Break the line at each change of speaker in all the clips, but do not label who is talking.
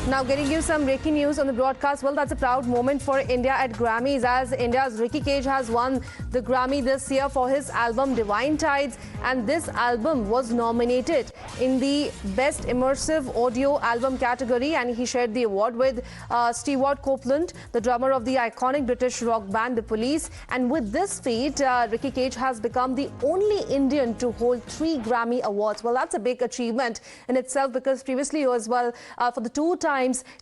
Now getting you some breaking news on the broadcast. Well, that's a proud moment for India at Grammys, as India's Ricky Kej has won the Grammy this year for his album Divine Tides, and this album was nominated in the Best Immersive Audio Album category, and he shared the award with Stewart Copeland, the drummer of the iconic British rock band The Police. And with this feat, Ricky Kej has become the only Indian to hold 3 Grammy Awards. Well, that's a big achievement in itself, because previously as well, for the 2 times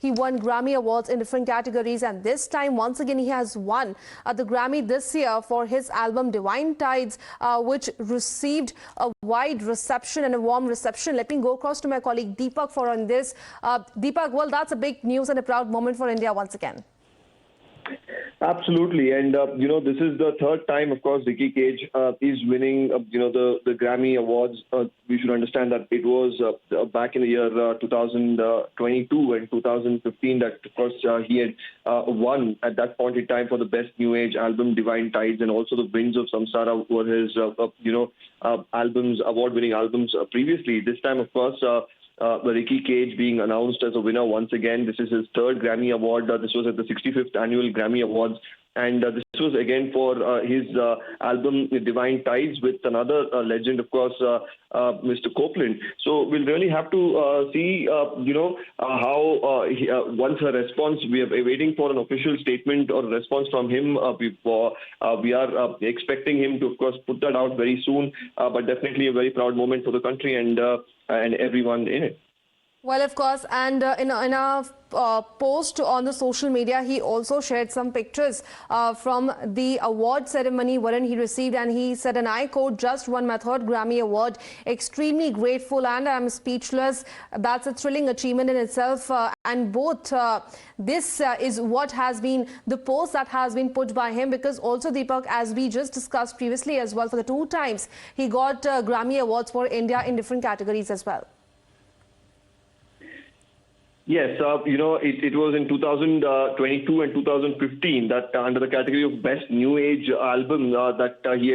he won Grammy Awards in different categories, and this time once again he has won the Grammy this year for his album Divine Tides, which received a wide reception and a warm reception. Let me go across to my colleague Deepak for on this. Deepak, well, that's a big news and a proud moment for India once again.
Absolutely, and this is the 3rd time, of course, Ricky Kej is winning, the Grammy Awards. We should understand that it was back in the year 2022 and 2015 that, of course, he had won at that point in time for the Best New Age album, Divine Tides, and also The Winds of Samsara were his, award-winning albums previously. This time, of course, Ricky Kej being announced as a winner once again. This is his 3rd Grammy Award. This was at the 65th Annual Grammy Awards. And this was again for his album Divine Tides with another legend, of course, Mr. Copeland. So we'll really have to see, how once a response, we are waiting for an official statement or response from him. We are expecting him to, of course, put that out very soon. But definitely a very proud moment for the country and everyone in it.
Well, of course, and in a post on the social media, he also shared some pictures from the award ceremony wherein he received, and he said, and I quote, "Just won my 3rd Grammy Award. Extremely grateful and I'm speechless. That's a thrilling achievement in itself." And both this is what has been the post that has been put by him, because also, Deepak, as we just discussed previously as well, for the 2 times he got Grammy Awards for India in different categories as well.
Yes, it was in 2022 and 2015 that under the category of Best New Age Album that he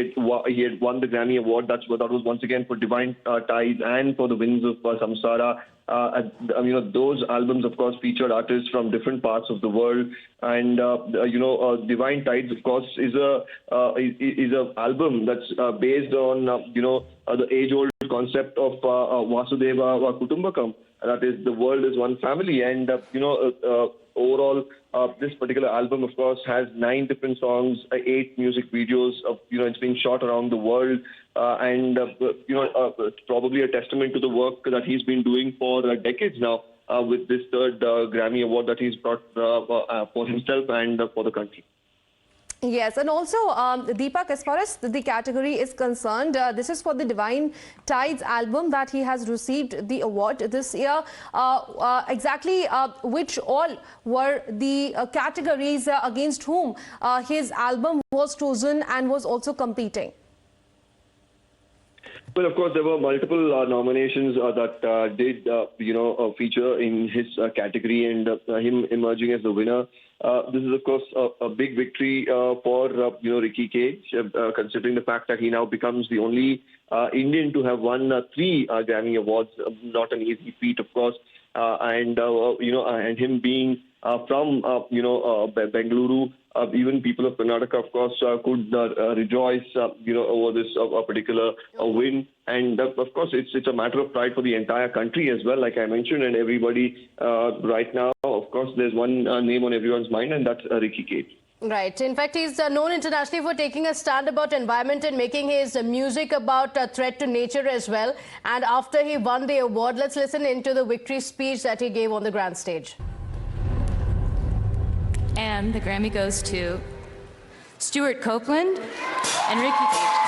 had won the Grammy Award. That was once again for Divine Tides and for The Winds of Samsara. Those albums, of course, featured artists from different parts of the world, and Divine Tides, of course, is a album that's based on the age-old concept of Vasudeva Kutumbakam. That is, the world is one family, and overall, this particular album, of course, has 9 different songs, 8 music videos. It's being shot around the world, and probably a testament to the work that he's been doing for decades now, with this 3rd Grammy Award that he's brought for himself and for the country.
Yes, and also, Deepak, as far as the category is concerned, this is for the Divine Tides album that he has received the award this year. Exactly which all were the categories against whom his album was chosen and was also competing?
Well, of course, there were multiple nominations that did, feature in his category, and him emerging as the winner. This is, of course, a big victory for, Ricky Kej, considering the fact that he now becomes the only Indian to have won 3 Grammy Awards. Not an easy feat, of course, and him being from, Bengaluru. Even people of Karnataka, of course, could rejoice, over this particular win. And, of course, it's a matter of pride for the entire country as well, like I mentioned. And everybody right now, of course, there's one name on everyone's mind, and that's Ricky Kej.
Right. In fact, he's known internationally for taking a stand about environment and making his music about a threat to nature as well. And after he won the award, let's listen into the victory speech that he gave on the grand stage.
And the Grammy goes to Stewart Copeland and Ricky Kej.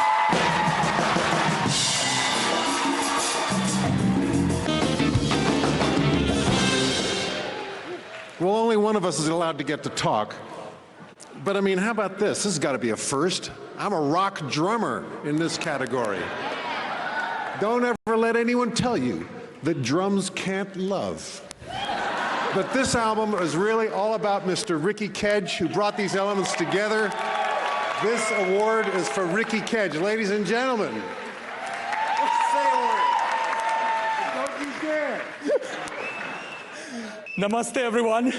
Well, only one of us is allowed to get to talk. But I mean, how about this? This has got to be a first. I'm a rock drummer in this category. Don't ever let anyone tell you that drums can't love. But this album is really all about Mr. Ricky Kej, who brought these elements together. This award is for Ricky Kej. Ladies and gentlemen, let's say a word. Don't you dare.
Namaste, everyone.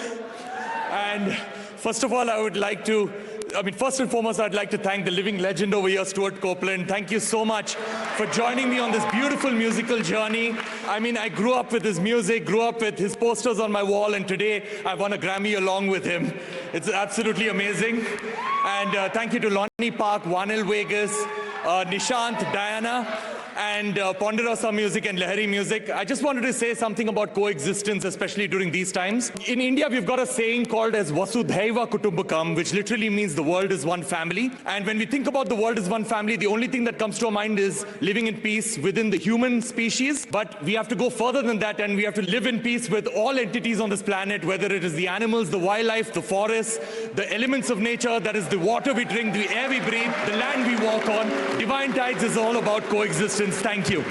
And first of all, first and foremost, I'd like to thank the living legend over here, Stuart Copeland. Thank you so much for joining me on this beautiful musical journey. I mean, I grew up with his music, grew up with his posters on my wall, and today I won a Grammy along with him. It's absolutely amazing. And thank you to Lonnie Park, Vanil Vegas, Nishant, Diana, and Ponderosa Music and Lahari Music. I just wanted to say something about coexistence, especially during these times. In India, we've got a saying called as Vasudeva Kutumbakam, which literally means the world is one family. And when we think about the world is one family, the only thing that comes to our mind is living in peace within the human species. But we have to go further than that, and we have to live in peace with all entities on this planet, whether it is the animals, the wildlife, the forests, the elements of nature, that is the water we drink, the air we breathe, the land we walk on. Divine Tides is all about coexistence. Thank you.